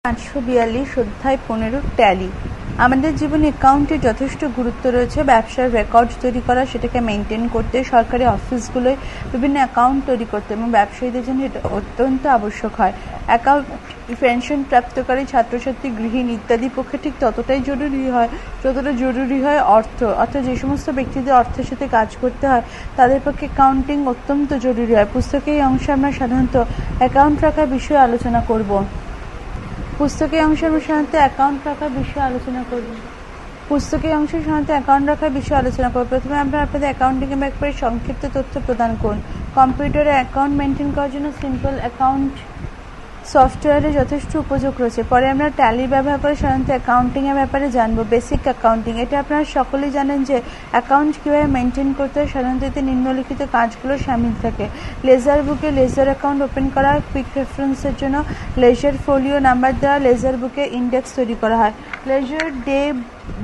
542 অধ্যায় 15 ট্যালি। আমাদের জীবনে অ্যাকাউন্টে যথেষ্ট গুরুত্ব রয়েছে। ব্যবসার রেকর্ড তৈরি করা, সেটাকে মেনটেন করতে, সরকারি অফিসগুলোয় বিভিন্ন অ্যাকাউন্ট তৈরি করতে এবং ব্যবসায়ীদের জন্য এটা অত্যন্ত আবশ্যক হয়। অ্যাকাউন্ট পেনশন প্রাপ্তকারী, ছাত্রছাত্রী, গৃহিণী ইত্যাদি পক্ষে ঠিক ততটাই জরুরি হয় যতটা জরুরি হয় অর্থ। অর্থাৎ যে সমস্ত ব্যক্তিদের অর্থের সাথে কাজ করতে হয় তাদের পক্ষে অ্যাকাউন্টিং অত্যন্ত জরুরি হয়। পুস্তকে এই অংশে আমরা সাধারণত অ্যাকাউন্ট রাখার বিষয়ে আলোচনা করব। পুস্তকের অংশে আমরা সাধারণত অ্যাকাউন্ট রাখার বিষয়ে আলোচনা করব। প্রথমে আমরা আপনাদের অ্যাকাউন্টিংয়ের ব্যাপারে সংক্ষিপ্ত তথ্য প্রদান করুন। কম্পিউটারে অ্যাকাউন্ট মেনটেন করার জন্য সিম্পল অ্যাকাউন্ট সফটওয়্যারে যথেষ্ট উপযোগ রয়েছে। পরে আমরা ট্যালি ব্যবহার করে সাধারণত অ্যাকাউন্টিংয়ের ব্যাপারে জানবো। বেসিক অ্যাকাউন্টিং, এটা আপনারা সকলেই জানেন যে অ্যাকাউন্ট কীভাবে মেনটেন করতে হয়। সাধারণত এতে নিম্নলিখিত কাজগুলো সামিল থাকে। লেজার বুকে লেজার অ্যাকাউন্ট ওপেন করা, কুইক রেফারেন্সের জন্য লেজার ফোলিও নাম্বার দেওয়া, লেজার বুকে ইন্ডেক্স তৈরি করা হয়। লেজার ডে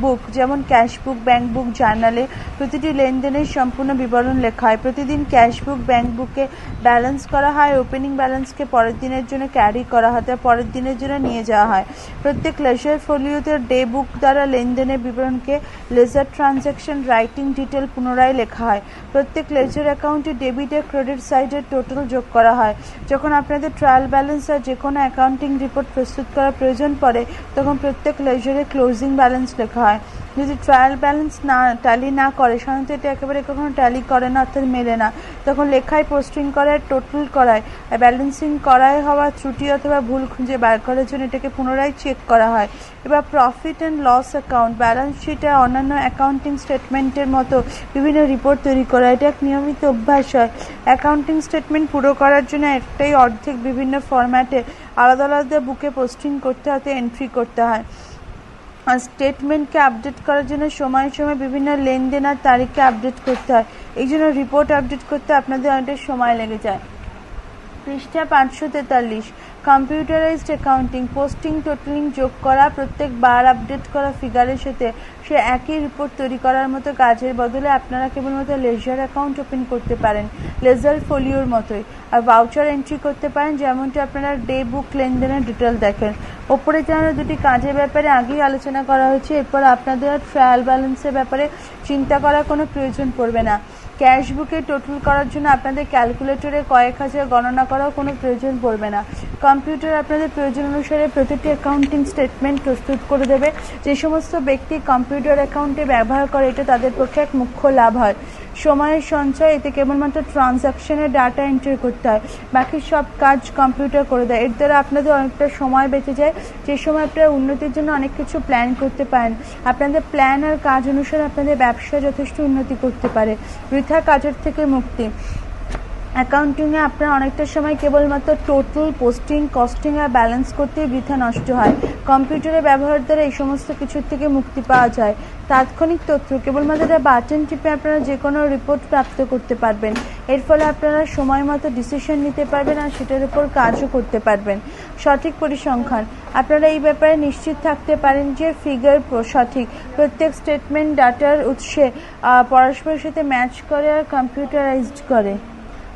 বুক যেমন ক্যাশ বুক, ব্যাংক বুক, জার্নালে প্রতিটি লেনদেনের সম্পূর্ণ বিবরণ লেখা হয়। প্রতিদিন ক্যাশ বুক, ব্যাংক বুকে ব্যালেন্স করা হয়। ওপেনিং ব্যালেন্সকে পরের দিনের জন্য ক্যারি করা হয়, তা পরের দিনের জন্য নিয়ে যাওয়া হয়। প্রত্যেক লেজার ফোলিওতে ডে বুক দ্বারা লেনদেনের বিবরণকে লেজার ট্রানজ্যাকশন রাইটিং ডিটেল পুনরায় লেখা হয়। প্রত্যেক লেজার অ্যাকাউন্টে ডেবিট আর ক্রেডিট সাইডের টোটাল যোগ করা হয়। যখন আপনাদের ট্রায়াল ব্যালেন্স আর যে কোনো অ্যাকাউন্টিং রিপোর্ট প্রস্তুত করার প্রয়োজন পড়ে তখন প্রত্যেক লেজারে ক্লোজিং ব্যালেন্স লেখা হয়। যদি ট্রায়াল ব্যালেন্স ট্যালি না করে, সাধারণত এটা একেবারে কখনো ট্যালি করে না, অর্থাৎ মেলে না, তখন লেখায় পোস্টিং করায়, টোটাল করায়, ব্যালেন্সিং করায় হওয়া ত্রুটি অথবা ভুল খুঁজে বার করার জন্য এটাকে পুনরায় চেক করা হয়। এবার profit and loss account, balance sheet আর অন্যান্য অ্যাকাউন্টিং স্টেটমেন্টের মতো বিভিন্ন রিপোর্ট তৈরি করা, এটা এক নিয়মিত অভ্যাস হয়। অ্যাকাউন্টিং স্টেটমেন্ট পুরো করার জন্য একটাই অর্ধেক বিভিন্ন ফরম্যাটে আলাদা আলাদা বুকে পোস্টিং করতে হয়, এন্ট্রি করতে হয়। আর স্টেটমেন্টকে আপডেট করার জন্য সময় সময় বিভিন্ন লেনদেন আর তারিখকে আপডেট করতে হয়। এই জন্য রিপোর্ট আপডেট করতে আপনাদের অনেকটা সময় লেগে যায়। পৃষ্ঠা 543, কম্পিউটারাইজড অ্যাকাউন্টিং, পোস্টিং, টোটালিং যোগ করা, প্রত্যেক বার আপডেট করা ফিগারের সাথে সে একই রিপোর্ট তৈরি করার মতো কাজের বদলে আপনারা কেবলমাত্র লেজার অ্যাকাউন্ট ওপেন করতে পারেন, লেজার ফোলিওর মতোই। আর ভাউচার এন্ট্রি করতে পারেন, যেমনটি আপনারা ডে বুক লেনদেনের ডিটেল দেখেন। ওপরে যেন দুটি কাজের ব্যাপারে আগেই আলোচনা করা হয়েছে, এরপর আপনাদের আর ট্রায়াল ব্যালেন্সের ব্যাপারে চিন্তা করার কোনো প্রয়োজন পড়বে না। ক্যাশ বুকে টোটাল করার জন্য আপনাদের ক্যালকুলেটরে কয়েক হাজার গণনা করাও কোনো প্রয়োজন পড়বে না। কম্পিউটার আপনাদের প্রয়োজন অনুসারে প্রতিটি অ্যাকাউন্টিং স্টেটমেন্ট প্রস্তুত করে দেবে। যে সমস্ত ব্যক্তি কম্পিউটার অ্যাকাউন্টে ব্যবহার করে এটা তাদের পক্ষে এক মুখ্য লাভ হয়। সময়ের সঞ্চয়, এতে কেবলমাত্র ট্রানজ্যাকশনের ডাটা এন্ট্রি করতে হয়, বাকি সব কাজ কম্পিউটার করে দেয়। এর দ্বারা আপনাদের অনেকটা সময় বেঁচে যায়, যে সময় আপনারা উন্নতির জন্য অনেক কিছু প্ল্যান করতে পারেন। আপনাদের প্ল্যান আর কাজ অনুসারে আপনাদের ব্যবসা যথেষ্ট উন্নতি করতে পারে। বৃথা কাজের থেকে মুক্তি, অ্যাকাউন্টিংয়ে আপনার অনেকটা সময় কেবলমাত্র টোটাল, পোস্টিং, কস্টিং আর ব্যালেন্স করতেই বৃথা নষ্ট হয়। কম্পিউটারের ব্যবহার দ্বারা এই সমস্ত কিছুর থেকে মুক্তি পাওয়া যায়। তাৎক্ষণিক তথ্য, কেবলমাত্র বাটন টিপে আপনারা যে কোনো রিপোর্ট প্রাপ্ত করতে পারবেন। এর ফলে আপনারা সময় মতো ডিসিশন নিতে পারবেন আর সেটার উপর কাজও করতে পারবেন। সঠিক পরিসংখ্যান, আপনারা এই ব্যাপারে নিশ্চিত থাকতে পারেন যে ফিগার সঠিক। প্রত্যেক স্টেটমেন্ট ডাটার উৎসে পরস্পরের সাথে ম্যাচ করে আর কম্পিউটারাইজড করে।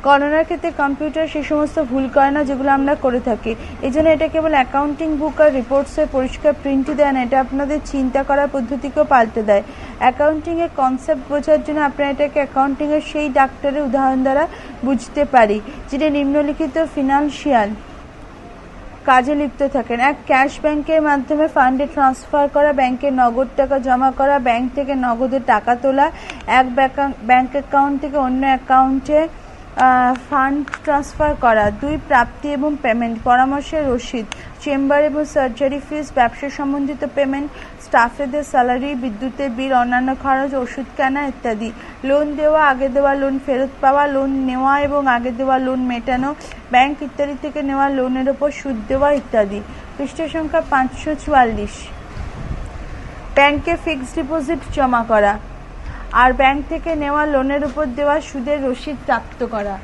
গণনার ক্ষেত্রে কম্পিউটার সে সমস্ত ভুল করে না যেগুলো আমরা করে থাকি। এই জন্য এটা কেবল অ্যাকাউন্টিং বুক আর রিপোর্টসের পরিষ্কার প্রিন্টই দেয় না, এটা আপনাদের চিন্তা করার পদ্ধতিকেও পাল্টে দেয়। অ্যাকাউন্টিংয়ের কনসেপ্ট বোঝার জন্য আপনারা এটাকে অ্যাকাউন্টিংয়ের সেই ডাক্তারের উদাহরণ দ্বারা বুঝতে পারি যেটা নিম্নলিখিত ফিনান্সিয়াল কাজে লিপ্ত থাকেন। এক, ক্যাশ ব্যাংকের মাধ্যমে ফান্ডে ট্রান্সফার করা, ব্যাংকে নগদ টাকা জমা করা, ব্যাংক থেকে নগদে টাকা তোলা, এক ব্যাংক অ্যাকাউন্ট থেকে অন্য অ্যাকাউন্টে ফান্ড ট্রান্সফার করা। 2, প্রাপ্তি এবং পেমেন্ট, পরামর্শের রসিদ, চেম্বার এবং সার্জারি ফিস, ব্যবসা সম্বন্ধিত পেমেন্ট, স্টাফেদের স্যালারি, বিদ্যুতের বিল, অন্যান্য খরচ, ওষুধ কেনা ইত্যাদি। লোন দেওয়া, আগে দেওয়া লোন ফেরত পাওয়া, লোন নেওয়া এবং আগে দেওয়া লোন মেটানো, ব্যাংক ইত্যাদি থেকে নেওয়া লোনের ওপর সুদ দেওয়া ইত্যাদি। পৃষ্ঠা সংখ্যা 544, ব্যাংকে ফিক্সড ডিপোজিট জমা করা আর ব্যাংক থেকে নেওয়া লোনের উপর দেওয়া সুদের রসিদ প্রাপ্ত করা।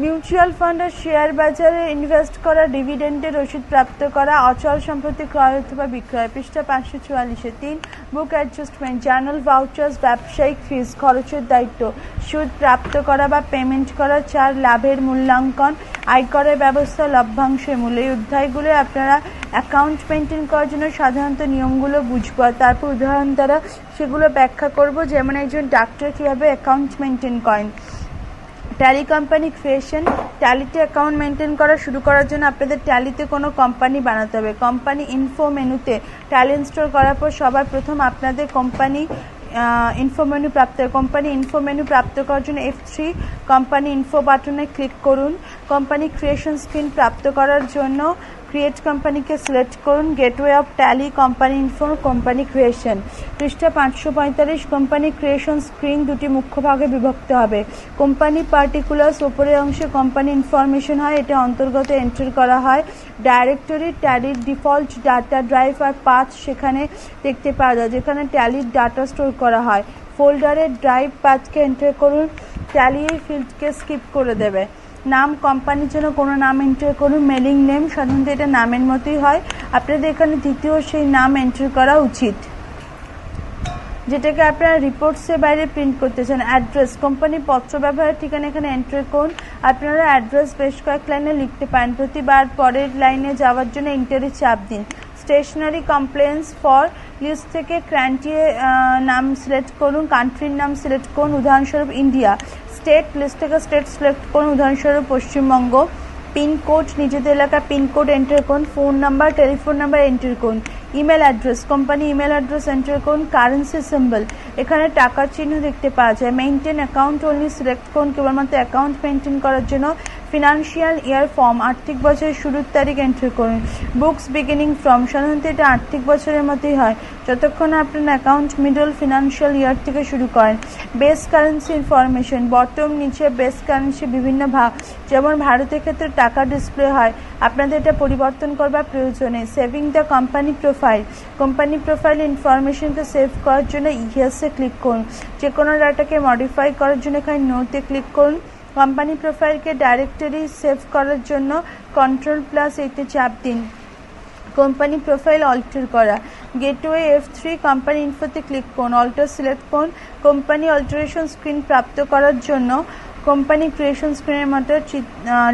মিউচুয়াল ফান্ড ও শেয়ার বাজারে ইনভেস্ট করা, ডিভিডেন্ডের রসিদ প্রাপ্ত করা, অচল সম্পত্তি ক্রয় অথবা বিক্রয়। পৃষ্ঠা 544। 3 বুক অ্যাডজাস্টমেন্ট, জার্নাল, ভাউচার্স, ব্যবসায়িক ফিস, খরচের দায়িত্ব, সুদ প্রাপ্ত করা বা পেমেন্ট করা। 4 লাভের মূল্যাঙ্কন, আয়করের ব্যবস্থা, লভ্যাংশের মূল্য। এই অধ্যায়গুলো আপনারা অ্যাকাউন্ট মেনটেন করার জন্য সাধারণত নিয়মগুলো বুঝবো, আর তারপর উদাহরণ দ্বারা সেগুলো ব্যাখ্যা করব, যেমন একজন ডাক্তার কীভাবে অ্যাকাউন্ট মেনটেন করেন। ট্যালি কোম্পানি ক্রিয়েশন, ট্যালিতে অ্যাকাউন্ট মেনটেন করা শুরু করার জন্য আপনাদের ট্যালিতে কোনো কোম্পানি বানাতে হবে। কোম্পানি ইনফো মেনুতে ট্যালি ইনস্টল করার পর সবার প্রথম আপনাদের কোম্পানি ইনফো মেনু প্রাপ্ত করার জন্য F3 কোম্পানি ইনফো বাটনে ক্লিক করুন। কোম্পানি ক্রিয়েশন স্ক্রিন প্রাপ্ত করার জন্য ক্রিয়েট কোম্পানিকে সিলেক্ট করুন। Gateway of tally, company info, company creation. পৃষ্ঠা 545। কোম্পানি ক্রিয়েশন স্ক্রিন দুটি মুখ্য ভাগে বিভক্ত হবে। কোম্পানি পার্টিকুলার্স, ওপরের অংশে কোম্পানি ইনফরমেশন হয়, এটা অন্তর্গত এন্টার করা হয়। ডাইরেক্টরি, ট্যালির ডিফল্ট ডাটা ড্রাইভ আর পাথ সেখানে দেখতে পাওয়া যায়, যেখানে ট্যালির ডাটা স্টোর করা হয়। ফোল্ডারের ড্রাইভ পাথকে এন্টার করুন, ট্যালি এই ফিল্ডকে স্কিপ করে দেবে। নাম, কোম্পানির জন্য কোনো নাম এন্টার করুন। মেলিং নেম, সাধারণত এটা নামের মতোই হয়, আপনাদের এখানে দ্বিতীয় সেই নাম এন্টার করা উচিত যেটাকে আপনারা রিপোর্টসের বাইরে প্রিন্ট করতে চান। অ্যাড্রেস, কোম্পানি পত্র ব্যবহারের ঠিকানা এখানে এন্টার করুন। আপনারা অ্যাড্রেস বেশ কয়েক লাইনে লিখতে পারেন, প্রতিবার পরের লাইনে যাওয়ার জন্য এন্টারে চাপ দিন। স্টেশনারি কমপ্লেন্স, ফর লিস্ট থেকে ক্রান্টিয়ে নাম সিলেক্ট করুন, কান্ট্রির নাম সিলেক্ট করুন, উদাহরণস্বরূপ ইন্ডিয়া। স্টেট, লিস্ট থেকে স্টেট সিলেক্ট করুন, উদাহরণস্বরূপ পশ্চিমবঙ্গ। পিনকোড, নিজেদের এলাকার পিনকোড এন্টার করুন। Phone number, telephone number enter করুন। Email address, company email address enter করুন। কারেন্সি সিম্বল, এখানে টাকার চিহ্ন দেখতে পাওয়া যায়। মেইনটেন অ্যাকাউন্ট অনলি সিলেক্ট করুন, কেবলমাত্র অ্যাকাউন্ট মেইনটেন করার জন্য। ফিনান্সিয়াল ইয়ার ফর্ম, আর্থিক বছরের শুরুর তারিখ এন্টার করুন। বুকস বিগিনিং ফ্রম, সাধারণত এটা আর্থিক বছরের মতোই হয়, যতক্ষণ আপনার অ্যাকাউন্ট মিডল ফিনান্সিয়াল ইয়ার থেকে শুরু করেন। বেস কারেন্সি ইনফরমেশন, বটম নিচে বেস কারেন্সি বিভিন্ন ভাগ, যেমন ভারতের ক্ষেত্রে টাকা ডিসপ্লে হয়, আপনাদের এটা পরিবর্তন করবার প্রয়োজনে। Saving the company profile, company profile ইনফরমেশনকে সেভ করার জন্য ইয়েসে ক্লিক করুন। যে কোনো ডাটাকে মডিফাই করার জন্য এখানে নোতে ক্লিক করুন। কোম্পানি প্রোফাইলকে ডাইরেক্টরি সেভ করার জন্য Ctrl+A চাপ দিন। কোম্পানি প্রোফাইল অল্টার করা, গেটওয়ে F3 কোম্পানি ইনফোতে ক্লিক করুন, অল্টার সিলেক্ট করুন। কোম্পানি অল্টারেশন স্ক্রিন প্রাপ্ত করার জন্য কোম্পানি ক্রিয়েশন স্ক্রিনের মতো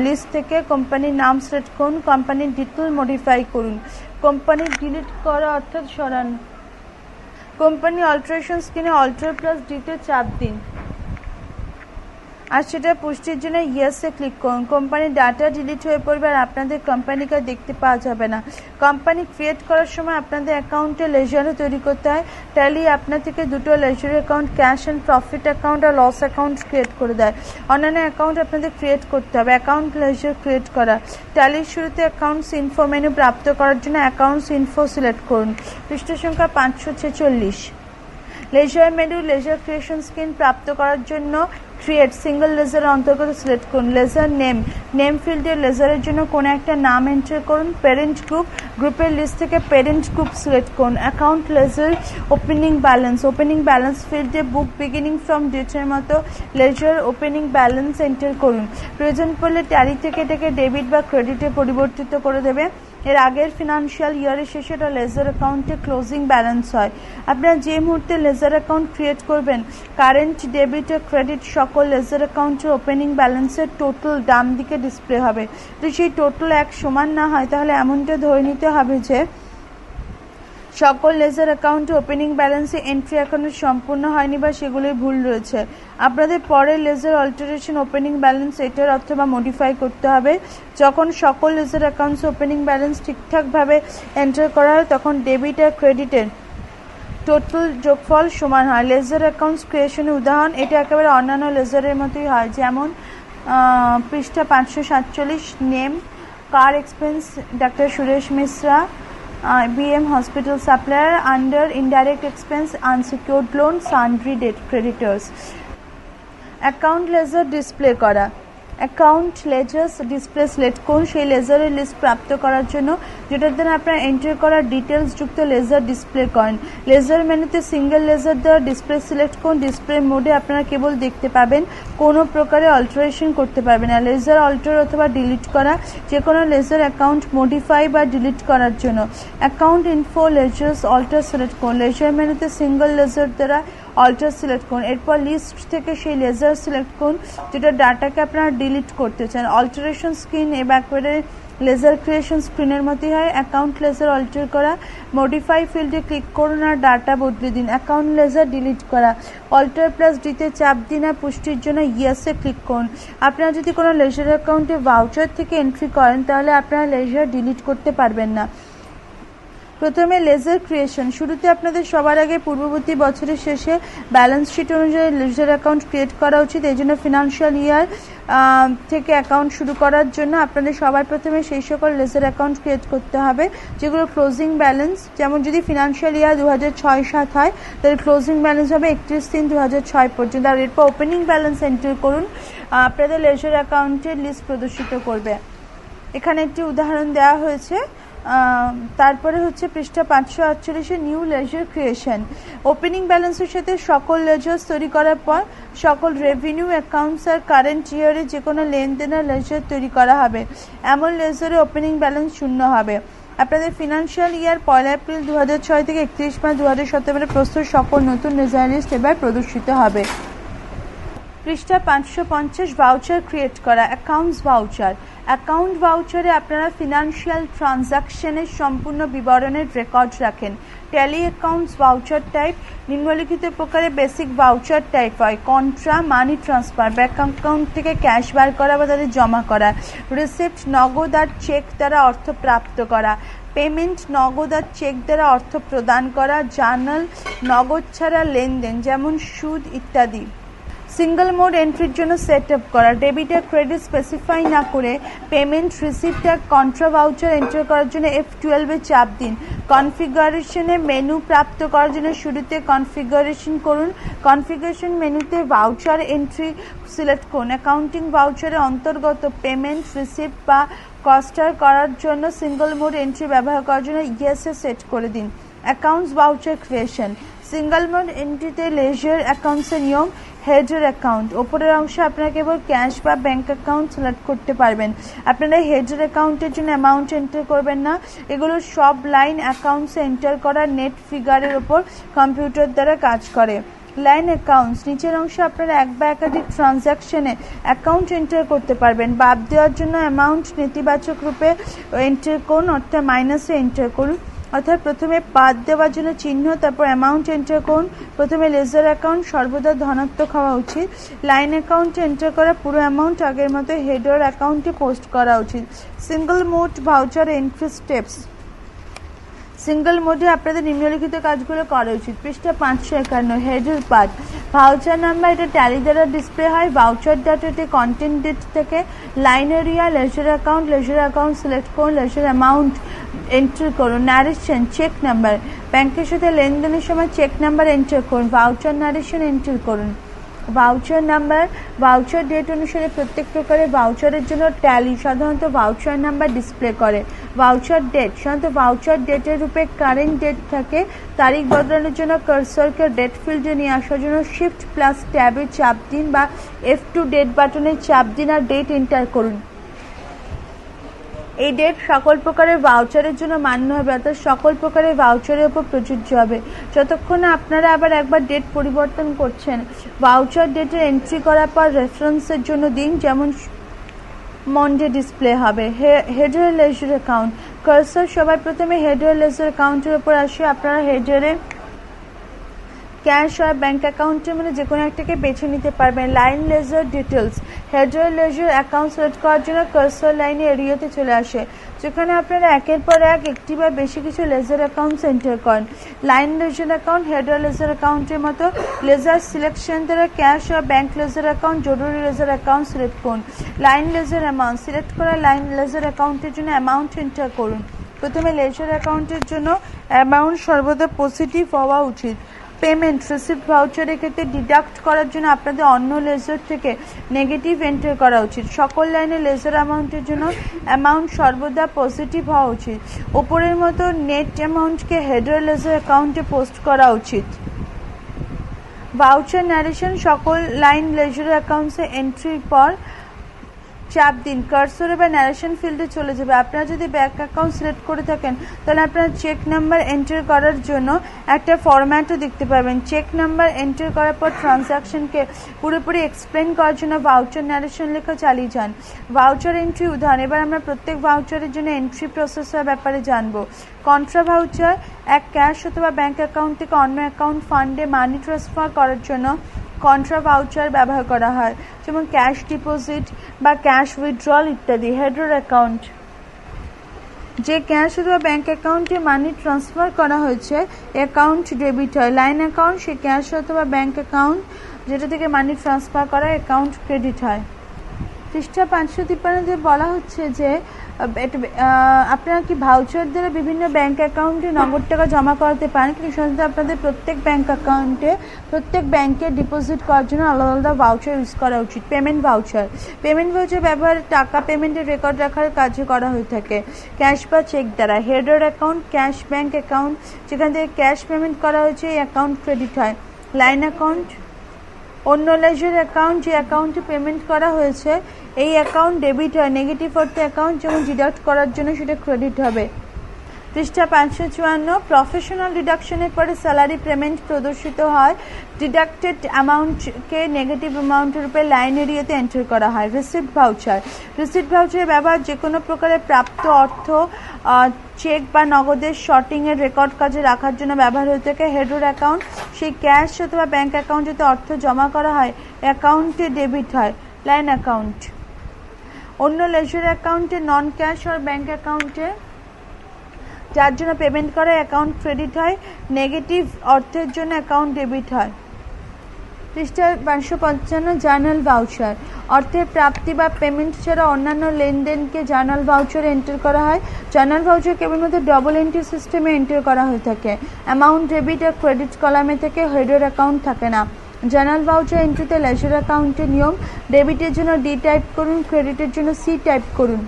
লিস্ট থেকে কোম্পানির নাম সিলেক্ট করুন। কোম্পানির ডিটেল মডিফাই করুন, কোম্পানি ডিলিট করা অর্থাৎ সরানো। কোম্পানি অল্টারেশন স্ক্রিনে Ctrl+D চাপ দিন আর সেটা পুষ্টির জন্য ইয়েসে ক্লিক করুন। কোম্পানির ডাটা ডিলিট হয়ে পড়বে আর আপনাদের কোম্পানিকে দেখতে পাওয়া যাবে না। কোম্পানি ক্রিয়েট করার সময় আপনাদের অ্যাকাউন্টে লেজারও তৈরি করতে হয়। ট্যালি আপনার থেকে দুটো ledger account, cash and profit account আর লস অ্যাকাউন্ট ক্রিয়েট করে দেয়। অন্যান্য অ্যাকাউন্ট আপনাদের ক্রিয়েট করতে হবে। অ্যাকাউন্ট লেজার ক্রিয়েট করা, ট্যালির শুরুতে অ্যাকাউন্টস ইনফো মেনু প্রাপ্ত করার জন্য অ্যাকাউন্টস ইনফো সিলেক্ট করুন। পৃষ্ঠা সংখ্যা 546। Ledger menu, ledger creation screen প্রাপ্ত করার জন্য ক্রিয়েট সিঙ্গল লেজারের অন্তর্গত সিলেক্ট করুন। লেজার নেম, নেম ফিল্ডে লেজারের জন্য কোনো একটা নাম এন্টার করুন। প্যারেন্ট গ্রুপ, গ্রুপের লিস্ট থেকে প্যারেন্ট গ্রুপ সিলেক্ট করুন। অ্যাকাউন্ট লেজার, ওপেনিং ব্যালেন্স ফিল্ডে বুক বিগিনিং ফ্রম ডেটের মতো লেজার ওপেনিং ব্যালেন্স এন্টার করুন। প্রয়োজন পড়লে ট্যালি থেকে এটাকে ডেবিট বা ক্রেডিটে পরিবর্তিত করে দেবে। এর আগের ফিনান্সিয়াল ইয়ারের শেষে এটা লেজার অ্যাকাউন্টে ক্লোজিং ব্যালেন্স হয়। আপনারা যে মুহূর্তে লেজার অ্যাকাউন্ট ক্রিয়েট করবেন, কারেন্ট, ডেবিট ও ক্রেডিট সকল লেজার অ্যাকাউন্টের ওপেনিং ব্যালেন্সের টোটাল ডান দিকে ডিসপ্লে হবে। তো সেই টোটাল এক সমান না হয় তাহলে এমনটা ধরে নিতে হবে যে সকল লেজার অ্যাকাউন্টে ওপেনিং ব্যালেন্সে এন্ট্রি এখনো সম্পূর্ণ হয়নি বা সেগুলোই ভুল রয়েছে। আপনাদের পরে লেজার অল্টারেশন ওপেনিং ব্যালেন্স এটার অথবা মডিফাই করতে হবে। যখন সকল লেজার অ্যাকাউন্টস ওপেনিং ব্যালেন্স ঠিকঠাকভাবে এন্টার করা হয় তখন ডেবিট আর ক্রেডিটের টোটাল যোগফল সমান হয়। লেজার অ্যাকাউন্টস ক্রিয়েশনের উদাহরণ, এটা একেবারে অন্যান্য লেজারের মতোই হয়, যেমন পৃষ্ঠা 547। Name, car expense doctor Suresh Mishra, BM hospital supplier, under indirect expense unsecured loan, sundry debt creditors. Account ledger display করা, অ্যাকাউন্ট লেজার্স ডিসপ্লে সিলেক্ট করুন। সেই লেজারের লিস্ট প্রাপ্ত করার জন্য যেটার দ্বারা আপনারা এন্টার করা ডিটেলস যুক্ত লেজার ডিসপ্লে করেন। লেজার মেনুতে সিঙ্গেল লেজার দ্বারা ডিসপ্লে সিলেক্ট করুন। ডিসপ্লে মোডে আপনারা কেবল দেখতে পাবেন, কোনো প্রকারে অল্টারেশন করতে পারবেন না। লেজার অল্টার অথবা ডিলিট করা, যে কোনো লেজার অ্যাকাউন্ট মডিফাই বা ডিলিট করার জন্য account info ledgers alter select করুন। লেজার মেনুতে সিঙ্গেল লেজার দ্বারা অল্টার সিলেক্ট করুন। এরপর লিস্ট থেকে সেই লেজার সিলেক্ট করুন যেটা ডাটাকে আপনারা ডিলিট করতে চান। অল্টারেশন স্ক্রিন এবারে লেজার ক্রিয়েশন স্ক্রিনের মতোই হয়। অ্যাকাউন্ট লেজার অল্টার করা, মডিফাই ফিল্ডে ক্লিক করুন আর ডাটা বদলে দিন। অ্যাকাউন্ট লেজার ডিলিট করা, অল্টার প্লাস ডিতে চাপ দিন আর পুষ্টির জন্য ইয়েসে ক্লিক করুন। আপনারা যদি কোনো লেজার অ্যাকাউন্টে ভাউচার থেকে এন্ট্রি করেন তাহলে আপনারা লেজার ডিলিট করতে পারবেন না। প্রথমে লেজার ক্রিয়েশন। শুরুতে আপনাদের সবার আগে পূর্ববর্তী বছরের শেষে ব্যালেন্স শিট অনুযায়ী লেজার অ্যাকাউন্ট ক্রিয়েট করা উচিত। এই জন্য ফিনান্সিয়াল ইয়ার থেকে অ্যাকাউন্ট শুরু করার জন্য আপনাদের সবার প্রথমে সেই সকল লেজার অ্যাকাউন্ট ক্রিয়েট করতে হবে যেগুলো ক্লোজিং ব্যালেন্স, যেমন যদি ফিনান্সিয়াল ইয়ার 2006-07 হয় তাহলে ক্লোজিং ব্যালেন্স হবে 31/3/2006 পর্যন্ত। আর এরপর ওপেনিং ব্যালেন্স এন্টার করুন, আপনাদের লেজার অ্যাকাউন্টের লিস্ট প্রদর্শিত করবে। এখানে একটি উদাহরণ দেওয়া হয়েছে। তারপরে হচ্ছে পৃষ্ঠা 548 নিউ লেজার ক্রিয়েশন। ওপেনিং ব্যালেন্সের সাথে সকল লেজার্স তৈরি করার পর সকল রেভিনিউ অ্যাকাউন্টস আর কারেন্ট ইয়ারে যে কোনো লেনদেনের লেজার তৈরি করা হবে। এমন লেজারে ওপেনিং ব্যালেন্স শূন্য হবে। আপনাদের ফিনান্সিয়াল ইয়ার 1 এপ্রিল 2006 থেকে 31 মার্চ 2017 প্রস্তুত সকল নতুন লেজার লিস্ট এবার প্রদর্শিত হবে। পৃষ্ঠা 550 ভাউচার ক্রিয়েট করা। Accounts voucher. অ্যাকাউন্ট ভাউচারে আপনারা ফিনান্সিয়াল ট্রানজাকশনের সম্পূর্ণ বিবরণের রেকর্ড রাখেন। ট্যালি অ্যাকাউন্টস ভাউচার টাইপ নিম্নলিখিত প্রকারে বেসিক ভাউচার টাইপ হয়। Contra money transfer, bank account থেকে ক্যাশ বার করা বা তাদের জমা করা। রিসিপ্ট নগদ আর চেক দ্বারা অর্থ প্রাপ্ত করা। পেমেন্ট নগদ আর চেক দ্বারা অর্থ প্রদান করা। জার্নাল নগদ ছাড়া লেনদেন যেমন সুদ ইত্যাদি। সিঙ্গল মোড এন্ট্রির জন্য সেট আপ করা। ডেবিট আর ক্রেডিট স্পেসিফাই না করে পেমেন্ট রিসিপ্ট আর কন্ট্রা ভাউচার এন্টার করার জন্য F12 চাপ দিন। কনফিগারেশনে মেনু প্রাপ্ত করার জন্য শুরুতে কনফিগারেশন করুন। কনফিগারেশন মেনুতে ভাউচার এন্ট্রি সিলেক্ট করুন। অ্যাকাউন্টিং ভাউচারের অন্তর্গত পেমেন্ট রিসিপ্ট বা কস্টার করার জন্য সিঙ্গল মোড এন্ট্রি ব্যবহার করার জন্য ইয়েসে সেট করে দিন। Accounts voucher creation. Single mode এন্ট্রিতে লেজার অ্যাকাউন্টসের নিয়ম। হেডার অ্যাকাউন্ট, ওপরের অংশে আপনারা কেবল ক্যাশ বা ব্যাংক অ্যাকাউন্ট সিলেক্ট করতে পারবেন। আপনারা হেডার অ্যাকাউন্টের জন্য অ্যামাউন্ট এন্টার করবেন না। এগুলো সব লাইন অ্যাকাউন্টসে এন্টার করা নেট ফিগারের ওপর কম্পিউটার দ্বারা কাজ করে। লাইন অ্যাকাউন্টস, নিচের অংশে আপনারা এক বা একাধিক ট্রানজ্যাকশনে অ্যাকাউন্ট এন্টার করতে পারবেন। বাদ দেওয়ার জন্য অ্যামাউন্ট নেতিবাচক রূপে এন্টার করুন, অর্থাৎ মাইনাসে এন্টার করুন। অর্থাৎ প্রথমে বাদ দেওয়ার জন্য চিহ্ন, তারপর অ্যামাউন্ট এন্টার করুন। প্রথমে লেজার অ্যাকাউন্ট সর্বদা ধনাত্মক হওয়া উচিত। লাইন অ্যাকাউন্টে এন্টার করা পুরো অ্যামাউন্ট আগের মতো হেডার অ্যাকাউন্টে পোস্ট করা উচিত। Single mode voucher entry steps. Single মোডে আপনাদের নিম্নলিখিত কাজগুলো করা উচিত। পৃষ্ঠা 551 হেডার পার্ট। ভাউচার নাম্বার, এটা ট্যালি দ্বারা ডিসপ্লে হয়। ভাউচার ডাটাতে কন্টেন্ট ডেট থেকে line area, laser account select করুন। লেজার অ্যামাউন্ট এন্টার করুন। ন্যারেশন, চেক নাম্বার, ব্যাংকের সাথে লেনদেনের সময় চেক নাম্বার এন্টার করুন। ভাউচার ন্যারেশন এন্টার করুন। ভাউচার নাম্বার, ভাউচার ডেট অনুসারে প্রত্যেক প্রকারের ভাউচারের জন্য ট্যালি সাধারণত ভাউচার নাম্বার ডিসপ্লে করে। ভাউচার ডেট, সাধারণত ভাউচার ডেটের রূপে কারেন্ট ডেট থাকে। তারিখ বদলানোর জন্য কার্সরকে ডেট ফিল্ডে নিয়ে আসার জন্য শিফট প্লাস ট্যাবে চাপ দিন বা F2 ডেট বাটনে চাপ দিন আর ডেট এন্টার করুন। এই ডেট সকল প্রকারের ভাউচারের জন্য মান্য হবে, অর্থাৎ সকল প্রকারের ভাউচারের উপর প্রযোজ্য হবে। যতক্ষণ না আপনারা আবার একবার ডেট পরিবর্তন করছেন। ভাউচার ডেটের এন্ট্রি করার পর রেফারেন্সের জন্য দিন, যেমন মন্ডে ডিসপ্লে হবে। Header ledger account. কার্সর সবার প্রথমে হেডার লেজার অ্যাকাউন্টের উপর আসে। আপনারা হেডারে ক্যাশ আর ব্যাংক অ্যাকাউন্টের মধ্যে যে কোনো একটাকে বেছে নিতে পারবেন। Line ledger details. Header ledger account select করার জন্য কার্সর লাইনে এরিয়াতে চলে আসে, যেখানে আপনারা একের পর একটি বা বেশি কিছু লেজার অ্যাকাউন্টস এন্টার করেন। Line ledger account header ledger অ্যাকাউন্টের মতো লেজার সিলেকশন দ্বারা ক্যাশ আর ব্যাংক লেজার অ্যাকাউন্ট, জরুরি লেজার অ্যাকাউন্ট সিলেক্ট করুন। লাইন লেজার অ্যামাউন্ট, সিলেক্ট করা লাইন লেজার অ্যাকাউন্টের জন্য অ্যামাউন্ট এন্টার করুন। প্রথমে লেজার অ্যাকাউন্টের জন্য অ্যামাউন্ট সর্বদা পজিটিভ হওয়া উচিত। পেমেন্ট রিসিপ্ট ভাউচারের ক্ষেত্রে ডিডাক্ট করার জন্য আপনাদের অন্য লেজার থেকে নেগেটিভ এন্টার করা উচিত। সকল লাইনে লেজার অ্যামাউন্টের জন্য অ্যামাউন্ট সর্বদা পজিটিভ হওয়া উচিত। ওপরের মতো নেট অ্যামাউন্টকে হেডার লেজার অ্যাকাউন্টে পোস্ট করা উচিত। ভাউচার ন্যারেশন সকল লাইন লেজার অ্যাকাউন্টসে এন্ট্রির পর চাপ দিন, কার্সরে বা ন্যারেশন ফিল্ডে চলে যাবে। আপনারা যদি ব্যাংক অ্যাকাউন্ট সিলেক্ট করে থাকেন তাহলে আপনারা চেক নাম্বার এন্টার করার জন্য একটা ফরম্যাটও দেখতে পাবেন। চেক নাম্বার এন্টার করার পর ট্রানজ্যাকশনকে পুরোপুরি এক্সপ্লেন করার জন্য ভাউচার ন্যারেশন লেখা চালিয়ে যান। ভাউচার এন্ট্রি উদাহরণ, এবার আমরা প্রত্যেক ভাউচারের জন্য এন্ট্রি প্রসেসের ব্যাপারে জানবো। কন্ট্রা ভাউচার এক ক্যাশ অথবা ব্যাংক অ্যাকাউন্ট থেকে অন্য অ্যাকাউন্ট ফান্ডে মানি ট্রান্সফার করার জন্য কন্ট্রা ভাউচার ব্যবহার করা হয়, যেমন ক্যাশ ডিপোজিট বা ক্যাশ উইথড্রল ইত্যাদি। হেডার অ্যাকাউন্ট যে ক্যাশ অথবা ব্যাংক অ্যাকাউন্টে মানি ট্রান্সফার করা হয়েছে অ্যাকাউন্ট ডেবিট হয়। লাইন অ্যাকাউন্ট সে ক্যাশ অথবা ব্যাংক অ্যাকাউন্ট যেটা থেকে মানি ট্রান্সফার করা অ্যাকাউন্ট ক্রেডিট হয়। পৃষ্ঠা 553 বলা হচ্ছে যে আপনারা কি ভাউচার দ্বারা বিভিন্ন ব্যাংক অ্যাকাউন্টে নগদ টাকা জমা করাতে পারেন, কিন্তু সাধারণত আপনাদের প্রত্যেক ব্যাংক অ্যাকাউন্টে প্রত্যেক ব্যাংকে ডিপোজিট করার জন্য আলাদা আলাদা ভাউচার ইউজ করা উচিত। পেমেন্ট ভাউচার ব্যবহার টাকা পেমেন্টের রেকর্ড রাখার কাজে করা হয়ে থাকে ক্যাশ বা চেক দ্বারা। Header account cash bank account যেখান থেকে ক্যাশ পেমেন্ট করা হয়েছে এই অ্যাকাউন্ট ক্রেডিট হয়। লাইন অ্যাকাউন্ট অন্য লেজার অ্যাকাউন্ট যে অ্যাকাউন্টে পেমেন্ট করা হয়েছে এই অ্যাকাউন্ট ডেবিট হয়। নেগেটিভ অর্থে অ্যাকাউন্ট যেমন ডিডাক্ট করার জন্য সেটা ক্রেডিট হবে। পৃষ্ঠা 554 প্রফেশনাল ডিডাকশনের পরে স্যালারি পেমেন্ট প্রদর্শিত হয়। ডিডাক্টেড অ্যামাউন্টকে নেগেটিভ অ্যামাউন্টের উপরে লাইন এরিয়াতে এন্টার করা হয়। রিসিপ্ট ভাউচারের ব্যবহার যে কোনো প্রকারের প্রাপ্ত অর্থ চেক বা নগদের শর্টিংয়ের রেকর্ড কাজে রাখার জন্য ব্যবহার হয়ে থাকে। হেডার অ্যাকাউন্ট সেই ক্যাশ অথবা ব্যাংক অ্যাকাউন্টে অর্থ জমা করা হয় অ্যাকাউন্টে ডেবিট হয়। লাইন অ্যাকাউন্ট অন্য লেজার অ্যাকাউন্টে নন ক্যাশ আর ব্যাংক অ্যাকাউন্টে যার জন্য পেমেন্ট করা অ্যাকাউন্ট ক্রেডিট হয়। নেগেটিভ অর্থের জন্য অ্যাকাউন্ট ডেবিট হয়। পৃষ্ঠা 555 জার্নাল ভাউচার অর্থের প্রাপ্তি বা পেমেন্ট ছাড়া অন্যান্য লেনদেনকে জার্নাল ভাউচারে এন্টার করা হয়। জার্নাল ভাউচার কেবলমাত্র ডবল এন্ট্রি সিস্টেমে এন্টার করা হয়ে থাকে। অ্যামাউন্ট ডেবিট আর ক্রেডিট কলামে থেকে হেডার অ্যাকাউন্ট থাকে না। জার্নাল ভাউচার এন্ট্রিতে লেজার অ্যাকাউন্টের নিয়ম, ডেবিটের জন্য ডি টাইপ করুন, ক্রেডিটের জন্য সি টাইপ করুন।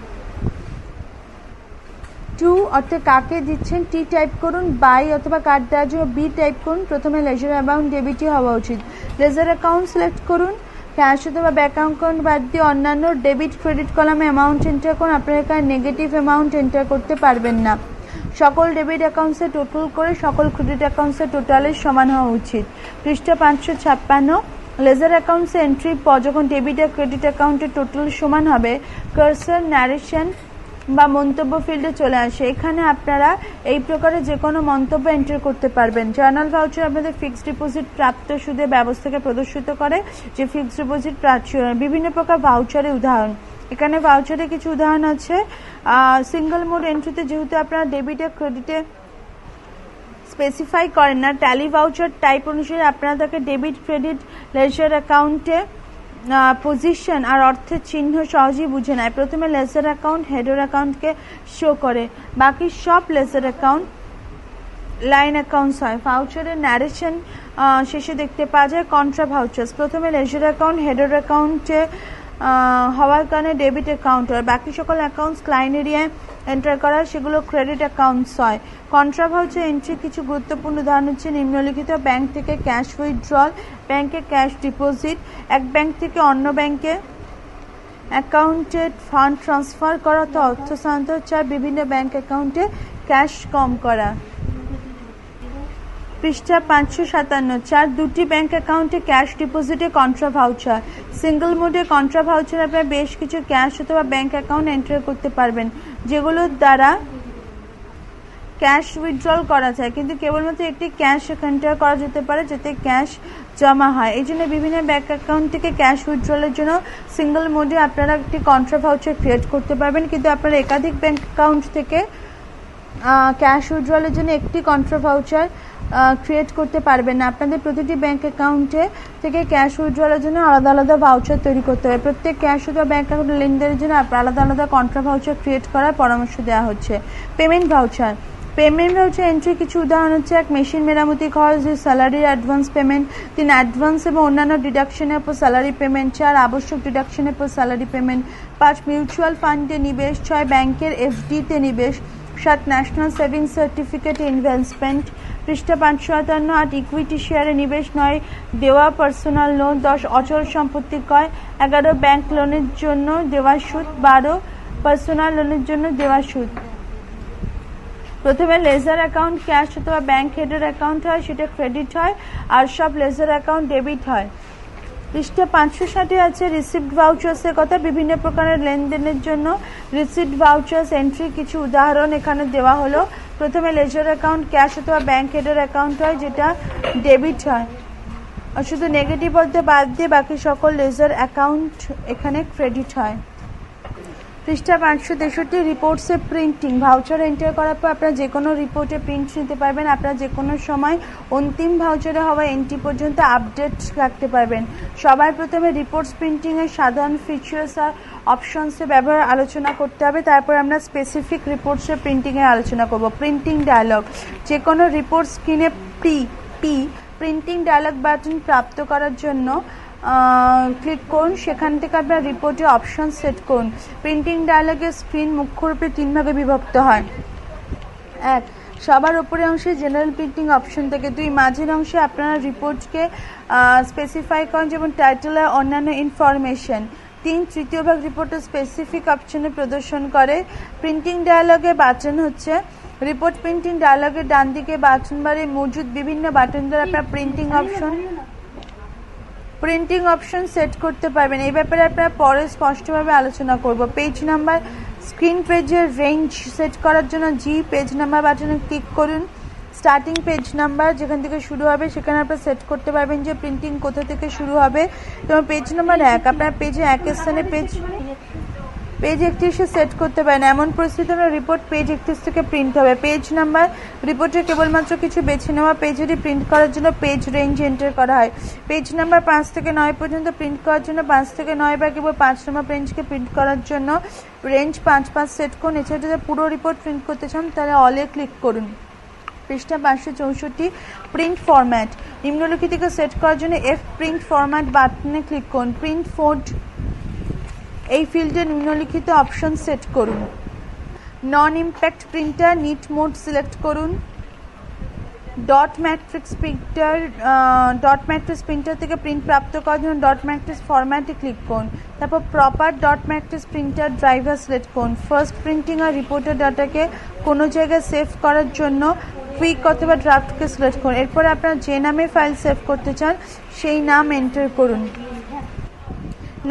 টু অর্থে কাকে দিচ্ছেন টি টাইপ করুন, বাই অথবা কার্ড দেওয়ার জন্য বি টাইপ করুন। প্রথমে লেজার অ্যামাউন্ট ডেবিটই হওয়া উচিত। লেজার অ্যাকাউন্ট সিলেক্ট করুন, ক্যাশ অথবা ব্যাংক অ্যাকাউন্ট বাদ দিয়ে অন্যান্য ডেবিট ক্রেডিট কলামে অ্যামাউন্ট এন্টার করুন। আপনারা এখানে নেগেটিভ অ্যামাউন্ট এন্টার করতে পারবেন না। সকল ডেবিট অ্যাকাউন্টসে টোটাল করে সকল ক্রেডিট অ্যাকাউন্টসে টোটালের সমান হওয়া উচিত। পৃষ্ঠা 556 লেজার অ্যাকাউন্টসে এন্ট্রি পর যখন ডেবিট আর ক্রেডিট অ্যাকাউন্টের টোটাল সমান হবে কার্সর ন্যারেশন বা মন্তব্য ফিল্ডে চলে আসে। এখানে আপনারা এই প্রকারে যে কোনো মন্তব্য এন্টার করতে পারবেন। জার্নাল ভাউচার আপনাদের ফিক্সড ডিপোজিট প্রাপ্ত সুদের ব্যবস্থাকে প্রদর্শিত করে যে ফিক্সড ডিপোজিট বিভিন্ন প্রকার ভাউচারের উদাহরণ। এখানে ভাউচারে কিছু উদাহরণ আছে। সিঙ্গল মোড এন্ট্রিতে যেহেতু আপনারা ডেবিট আর ক্রেডিটে স্পেসিফাই করেন না, ট্যালি ভাউচার টাইপ অনুসারে আপনারা তাকে ডেবিট ক্রেডিট লেজার অ্যাকাউন্টে পজিশন আর অর্থের চিহ্ন সহজেই বুঝে নেয়। প্রথমে লেজার অ্যাকাউন্ট হেডার অ্যাকাউন্টকে শো করে, বাকি সব লেজার অ্যাকাউন্ট লাইন অ্যাকাউন্টস হয়। ভাউচারের ন্যারেশন শেষে দেখতে পাওয়া যায় কন্ট্রা ভাউচার্স। প্রথমে লেজার অ্যাকাউন্ট হেডার অ্যাকাউন্টে হওয়ার কারণে ডেবিট অ্যাকাউন্ট হয়, বাকি সকল অ্যাকাউন্টস লাইন এরিয়ায় এন্টার করা সেগুলো ক্রেডিট অ্যাকাউন্টস হয়। কন্ট্রা ভাউচার এন্ট্রি কিছু গুরুত্বপূর্ণ উদাহরণ হচ্ছে নিম্নলিখিত: ব্যাংক থেকে ক্যাশ উইথড্রল, ব্যাংকে ক্যাশ ডিপোজিট, এক ব্যাংক থেকে অন্য ব্যাংকে অ্যাকাউন্টে ফান্ড ট্রান্সফার করা অথবা অর্থ স্থানান্তর, চার বিভিন্ন ব্যাংক অ্যাকাউন্টে ক্যাশ কম করা। পৃষ্ঠা 557 চার দুটি ব্যাংক অ্যাকাউন্টে ক্যাশ ডিপোজিটে কন্ট্রা ভাউচার। সিঙ্গল মোডে কন্ট্রা ভাউচার আপনারা বেশ কিছু ক্যাশ অথবা ব্যাংক অ্যাকাউন্ট এন্টার করতে পারবেন যেগুলোর দ্বারা ক্যাশ উইথড্রল করা যায়, কিন্তু কেবলমাত্র একটি ক্যাশ এন্টার করা যেতে পারে যাতে ক্যাশ জমা হয়। এই জন্য বিভিন্ন ব্যাংক অ্যাকাউন্ট থেকে ক্যাশ উইথড্রলের জন্য সিঙ্গল মোডে আপনারা একটি কন্ট্রা ভাউচার ক্রিয়েট করতে পারবেন, কিন্তু আপনারা একাধিক ব্যাংক অ্যাকাউন্ট থেকে ক্যাশ উইথড্রলের জন্য একটি কন্ট্রা ভাউচার ক্রিয়েট করতে পারবেন না। আপনাদের প্রতিটি ব্যাংক অ্যাকাউন্টে থেকে ক্যাশ উইথড্রলের জন্য আলাদা আলাদা ভাউচার তৈরি করতে হবে। প্রত্যেক ক্যাশ অথবা ব্যাংক অ্যাকাউন্ট লেনদেনের জন্য আলাদা আলাদা কন্ট্রা ভাউচার ক্রিয়েট করার পরামর্শ দেওয়া হচ্ছে। Payment voucher payment voucher entry কিছু উদাহরণ হচ্ছে: 1 মেশিন মেরামতি খরচ, 2 স্যালারির অ্যাডভান্স পেমেন্ট, 3 অ্যাডভান্স এবং অন্যান্য ডিডাকশনের উপর স্যালারি পেমেন্ট, 4 আবশ্যক ডিডাকশনের উপর স্যালারি পেমেন্ট, 5 মিউচুয়াল ফান্ডে নিবেশ, 6 ব্যাংকের এফডিতে নিবেশ, 7 ন্যাশনাল সেভিংস সার্টিফিকেটে ইনভেস্টমেন্ট, পৃষ্ঠা 557, 8 ইকুইটি শেয়ারে নিবেশ, 9 দেওয়া পার্সোনাল লোন, 10 অচল সম্পত্তি ক্রয়, 11 ব্যাংক লোনের জন্য দেওয়া সুদ, 12 পার্সোনাল লোনের জন্য দেওয়া সুদ। প্রথমে লেজার অ্যাকাউন্ট ক্যাশ অথবা ব্যাংক হেডের অ্যাকাউন্ট হয়, সেটা ক্রেডিট হয়, আর সব লেজার অ্যাকাউন্ট ডেবিট হয়। পৃষ্ঠা 560 আছে রিসিভড ভাউচার্সের কথা। বিভিন্ন প্রকারের লেনদেনের জন্য রিসিভড ভাউচার্স এন্ট্রি কিছু উদাহরণ এখানে দেওয়া হলো। প্রথমে লেজার অ্যাকাউন্ট ক্যাশ অথবা ব্যাংক হেডের অ্যাকাউন্ট হয়, যেটা ডেবিট হয়, আর শুধু নেগেটিভ বলতে বাদ দিয়ে বাকি সকল লেজার অ্যাকাউন্ট এখানে ক্রেডিট হয়। পৃষ্ঠা 563 রিপোর্টসে প্রিন্টিং। ভাউচার এন্টার করার পর আপনারা যে কোনো রিপোর্টে প্রিন্ট নিতে পারবেন। আপনারা যে কোনো সময় অন্তিম ভাউচারে হওয়া এন্ট্রি পর্যন্ত আপডেট রাখতে পারবেন। সবার প্রথমে রিপোর্টস প্রিন্টিংয়ের সাধারণ ফিচার্স আর অপশনসে ব্যবহার আলোচনা করতে হবে, তারপর আমরা স্পেসিফিক রিপোর্টসের প্রিন্টিংয়ে আলোচনা করব। Printing dialog. যে কোনো রিপোর্ট স্ক্রিনে প্রিন্টিং ডায়ালগ বাটন প্রাপ্ত করার জন্য ক্লিক করুন। সেখান থেকে আপনার রিপোর্টে অপশন সেট করুন। প্রিন্টিং ডায়ালগের স্ক্রিন মুখ্যরূপে 3 ভাগে বিভক্ত হয়: 1 সবার উপরের অংশে জেনারেল প্রিন্টিং অপশন থেকে, 2 মাঝের অংশে আপনারা রিপোর্টকে স্পেসিফাই করেন, যেমন টাইটেল আর অন্যান্য ইনফরমেশন, 3 তৃতীয় ভাগ রিপোর্টের স্পেসিফিক অপশনে প্রদর্শন করে। প্রিন্টিং ডায়ালগে বাটন হচ্ছে রিপোর্ট প্রিন্টিং ডায়ালগের ডান দিকে বাটন বারে মজুদ বিভিন্ন বাটন দ্বারা আপনার প্রিন্টিং অপশন সেট করতে পারবেন। এই ব্যাপারে আপনারা পরে স্পষ্টভাবে আলোচনা করব। Page number. স্ক্রিন পেজের রেঞ্জ সেট করার জন্য পেজ নাম্বার বাটনে ক্লিক করুন। স্টার্টিং পেজ নাম্বার, যেখান থেকে শুরু হবে সেখানে আপনারা সেট করতে পারবেন যে প্রিন্টিং কোথা থেকে শুরু হবে। যেমন পেজ নাম্বার 1, আপনার পেজে 1 স্থানে পেজ 31 সেট করতে পারেন। এমন পরিস্থিতি রিপোর্ট পেজ 31 থেকে প্রিন্ট হবে। Page number. রিপোর্টে কেবলমাত্র কিছু বেছে নেওয়া পেজেরই প্রিন্ট করার জন্য পেজ রেঞ্জ এন্টার করা হয়। পেজ নাম্বার 5 থেকে 9 পর্যন্ত প্রিন্ট করার জন্য 5 থেকে 9 বা কেবল 5 নম্বর পেজকে প্রিন্ট করার জন্য রেঞ্জ 5 সেট করুন। এছাড়া যদি পুরো রিপোর্ট প্রিন্ট করতে চান তাহলে অলে ক্লিক করুন। পৃষ্ঠা 564 প্রিন্ট ফরম্যাট। নিম্নলিখিতকে সেট করার জন্য প্রিন্ট ফরম্যাট বাটনে ক্লিক করুন। প্রিন্ট ফন্ট এই ফিল্ডে নিম্নলিখিত অপশন সেট করুন। Non impact printer neat mode select করুন। ডট ম্যাট্রিক্স প্রিন্টার থেকে প্রিন্ট প্রাপ্ত করার জন্য ডট ম্যাট্রিক্স ফরম্যাটে ক্লিক করুন। তারপর proper dot matrix printer driver select করুন। ফার্স্ট প্রিন্টিং আর রিপোর্টের ডাটাকে কোনো জায়গায় সেভ করার জন্য কুইক অথবা ড্রাফটকে সিলেক্ট করুন। এরপরে আপনারা যে নামে ফাইল সেভ করতে চান সেই নাম এন্টার করুন।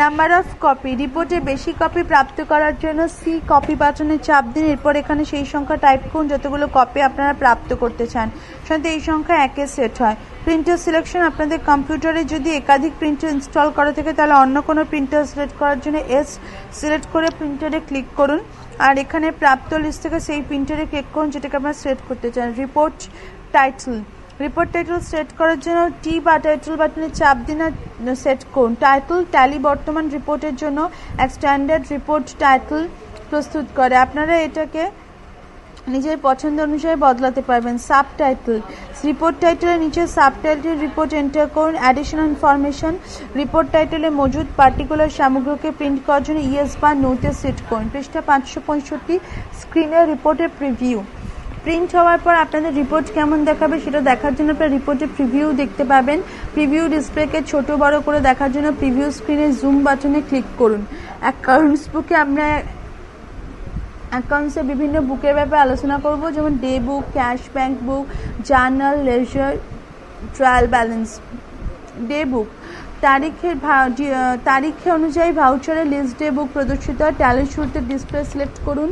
Number of copy. রিপোর্টে বেশি কপি প্রাপ্ত করার জন্য কপি বাটনে চাপ দিন। এরপর এখানে সেই সংখ্যা টাইপ করুন যতগুলো কপি আপনারা প্রাপ্ত করতে চান। সাধারণত এই সংখ্যা 1 সেট হয়। Printer selection. আপনাদের কম্পিউটারে যদি একাধিক প্রিন্টার ইনস্টল করা থাকে তাহলে অন্য কোনো প্রিন্টার সিলেক্ট করার জন্য সিলেক্ট করে প্রিন্টারে ক্লিক করুন, আর এখানে প্রাপ্ত লিস্ট থেকে সেই প্রিন্টারে ক্লিক করুন যেটাকে আপনারা সিলেক্ট করতে চান। রিপোর্ট টাইটেল সেট করার জন্য টাইটেল বাটনে চাপ দিন আর সেট করুন। টাইটেল ট্যালি বর্তমান রিপোর্টের জন্য এক স্ট্যান্ডার্ড রিপোর্ট টাইটেল প্রস্তুত করে। আপনারা এটাকে নিজের পছন্দ অনুসারে বদলাতে পারবেন। সাবটাইটেল। রিপোর্ট টাইটেলের নিচে সাবটাইটেল রিপোর্ট এন্টার করুন। Additional information. রিপোর্ট টাইটেলে মজুদ পার্টিকুলার সামগ্রীকে প্রিন্ট করার জন্য ইয়েস বা নোতে সেট করুন। পৃষ্ঠা 565 স্ক্রিনের রিপোর্টের প্রিভিউ। প্রিন্ট হওয়ার পর আপনাদের রিপোর্ট কেমন দেখাবে সেটা দেখার জন্য আপনারা রিপোর্টের প্রিভিউ দেখতে পাবেন। প্রিভিউ ডিসপ্লেকে ছোট বড় করে দেখার জন্য প্রিভিউ স্ক্রিনে জুম বাটনে ক্লিক করুন। অ্যাকাউন্টস বুকে আমরা অ্যাকাউন্টসে বিভিন্ন বুকের ব্যাপারে আলোচনা করব, যেমন day book, cash bank book, journal, ledger, trial balance. Day book. তারিখে অনুযায়ী ভাউচারের লিস্ট ডে বুক প্রদর্শিত হয়। ট্যালির শুরুতে ডিসপ্লে সিলেক্ট করুন।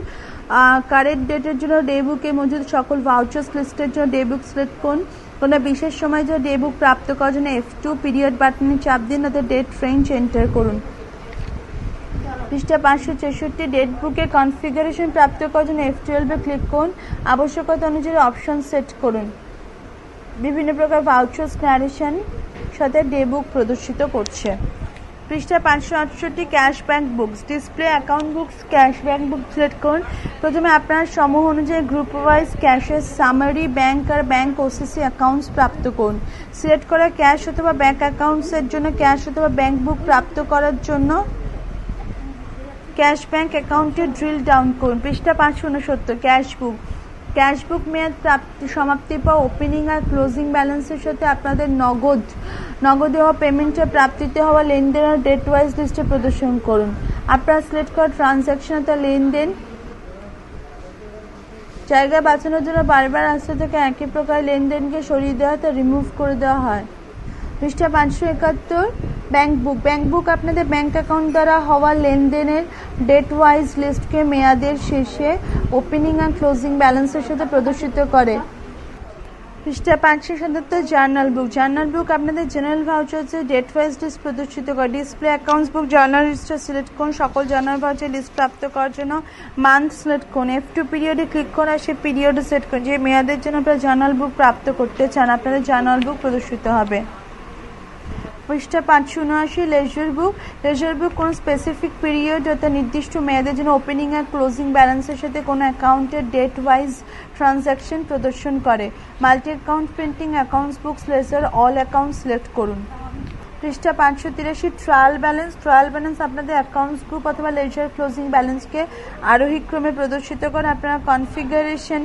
কারেন্ট ডেটের জন্য ডে বুকে মজুদ সকল ভাউচার্স লিস্টের জন্য ডে বুক সিলেক্ট করুন। কোনো বিশেষ সময় জন্য ডে বুক প্রাপ্ত করার জন্য F2 পিরিয়ড বাটনে চাপ দিন, তাতে ডেট রেঞ্জ এন্টার করুন। পৃষ্ঠা 564 ডেট বুকের কনফিগারেশন প্রাপ্ত করার জন্য F12 ক্লিক করুন। আবশ্যকতা অনুযায়ী অপশন সেট করুন। বিভিন্ন প্রকার ভাউচার্স ন্যারেশন সাথে ডে বুক প্রদর্শিত করছে। পৃষ্ঠা 568 cash bank books, display account books, cash bank book select করুন। প্রথমে আপনার সমূহ অনুযায়ী গ্রুপ ওয়াইজ ক্যাশের সামারি ব্যাংক আর ব্যাংক ওসিসি অ্যাকাউন্টস প্রাপ্ত করুন। সিলেক্ট করা ক্যাশ অথবা ব্যাংক অ্যাকাউন্টসের জন্য ক্যাশ অথবা ব্যাংক বুক প্রাপ্ত করার জন্য ক্যাশ ব্যাংক অ্যাকাউন্টে ড্রিল ডাউন করুন। পৃষ্ঠা 569 ক্যাশ বুক মেয়াদ সমাপ্তির পর ওপেনিং আর ক্লোজিং ব্যালেন্সের সাথে আপনাদের নগদে হওয়া পেমেন্টের প্রাপ্তিতে হওয়া লেনদেনের ডেট ওয়াইজ লিস্টে প্রদর্শন করুন। আপনারা সিলেক্ট করা ট্রানজ্যাকশন অথবা লেনদেন জায়গা বাঁচানোর জন্য বারবার রাস্তা থেকে একই প্রকার লেনদেনকে সরিয়ে দেওয়া তা রিমুভ করে দেওয়া হয়। পৃষ্ঠা 571 ব্যাংক বুক আপনাদের ব্যাংক অ্যাকাউন্ট দ্বারা হওয়া লেনদেনের ডেট ওয়াইজ লিস্টকে মেয়াদের শেষে ওপেনিং আর ক্লোজিং ব্যালেন্সের সাথে প্রদর্শিত করে। পৃষ্ঠা 577 জার্নাল বুক আপনাদের জেনারেল ভাউচার্সের ডেট ওয়াইজ লিস্ট প্রদর্শিত করে। ডিসপ্লে অ্যাকাউন্টস বুক জার্নাল লিস্টটা সিলেক্ট করুন। সকল জার্নাল ভাউচার লিস্ট প্রাপ্ত করার জন্য মান্থ সিলেক্ট করুন। F2 পিরিয়ডে ক্লিক করে সেই পিরিয়ডে সেট করুন যে মেয়াদের জন্য আপনারা জার্নাল বুক প্রাপ্ত করতে চান। আপনাদের জার্নাল বুক প্রদর্শিত হবে। পৃষ্ঠা 579 লেজার বুক কোন স্পেসিফিক পিরিয়ড অর্থাৎ নির্দিষ্ট মেয়াদের জন্য ওপেনিং আর ক্লোজিং ব্যালেন্সের সাথে কোনো অ্যাকাউন্টের ডেট ওয়াইজ ট্রানজ্যাকশন প্রদর্শন করে। Multi account printing accounts books ledger all account select করুন। পৃষ্ঠা 583 ট্রায়াল ব্যালেন্স আপনাদের অ্যাকাউন্টস গ্রুপ অথবা লেজার ক্লোজিং ব্যালেন্সকে আরোহী ক্রমে প্রদর্শিত করে। আপনারা কনফিগারেশন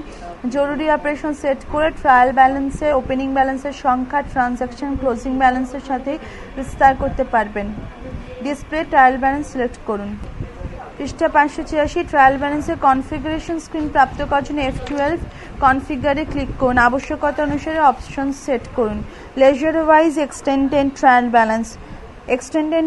জরুরি অপারেশন সেট করে ট্রায়াল ব্যালেন্সে ওপেনিং ব্যালেন্সের সংখ্যা ট্রানজ্যাকশন ক্লোজিং ব্যালেন্সের সাথে বিস্তার করতে পারবেন। ডিসপ্লে ট্রায়াল ব্যালেন্স সিলেক্ট করুন। পৃষ্ঠা 586 ট্রায়াল ব্যালেন্সের কনফিগারেশন স্ক্রিন প্রাপ্ত করার জন্য F12 কনফিগারে ক্লিক করুন। আবশ্যকতা অনুসারে অপশন সেট করুন। লেজার ওয়াইজ এক্সটেন্ডেড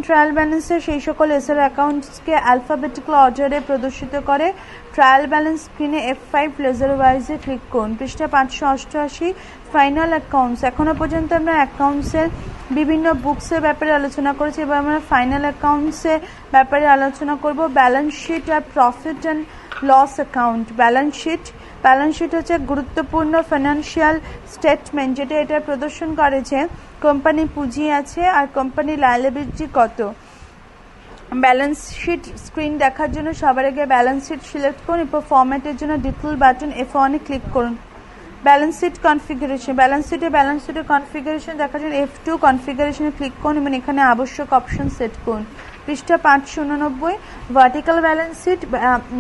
ট্রায়াল ব্যালেন্সের সেই সকল এসআর অ্যাকাউন্টসকে অ্যালফাবেটিক্যাল অর্ডারে প্রদর্শিত করে। ট্রায়াল ব্যালেন্স স্ক্রিনে F5 লেজার ওয়াইজে ক্লিক করুন। পৃষ্ঠা 588 ফাইনাল অ্যাকাউন্টস এখনো পর্যন্ত আমরা অ্যাকাউন্টসের বিভিন্ন বুকসের ব্যাপারে আলোচনা করেছি। এবার আমরা ফাইনাল অ্যাকাউন্টসের ব্যাপারে আলোচনা করব। ব্যালেন্স শিট আর profit and loss account. Balance sheet হচ্ছে গুরুত্বপূর্ণ ফাইন্যান্সিয়াল স্টেটমেন্ট যেটা এটা প্রদর্শন করে যে কোম্পানি পুঁজি আছে আর কোম্পানি লায়াবিলিটি কত। ব্যালেন্স শিট স্ক্রিন দেখার জন্য সবার আগে ব্যালেন্স শিট সিলেক্ট করুন। এরপর ফরম্যাটের জন্য ডিটেল বাটন F1 এ ক্লিক করুন। ব্যালেন্স শিট কনফিগারেশন দেখার জন্য F2 কনফিগারেশনে ক্লিক করুন এবং এখানে আবশ্যক অপশন সেট করুন। পৃষ্ঠা 589 ভার্টিক্যাল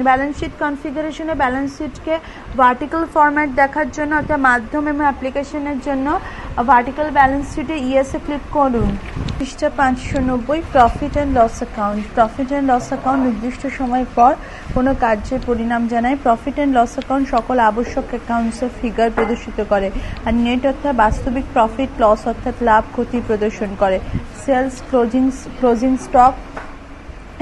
ব্যালেন্স শিট কনফিগারেশনে ব্যালেন্স শিটকে ভার্টিক্যাল ফরম্যাট দেখার জন্য অর্থাৎ মাধ্যম এবং অ্যাপ্লিকেশনের জন্য ভার্টিক্যাল ব্যালেন্স শিটে ইয়েস এ ক্লিক করুন। পৃষ্ঠা 590 প্রফিট অ্যান্ড লস অ্যাকাউন্ট নির্দিষ্ট সময় পর কোনো কার্যের পরিণাম জানায়। প্রফিট অ্যান্ড লস অ্যাকাউন্ট সকল আবশ্যক অ্যাকাউন্টসের ফিগার প্রদর্শিত করে আর নেট অর্থাৎ বাস্তবিক প্রফিট লস অর্থাৎ লাভ ক্ষতি প্রদর্শন করে। সেলস ক্লোজিং স্টক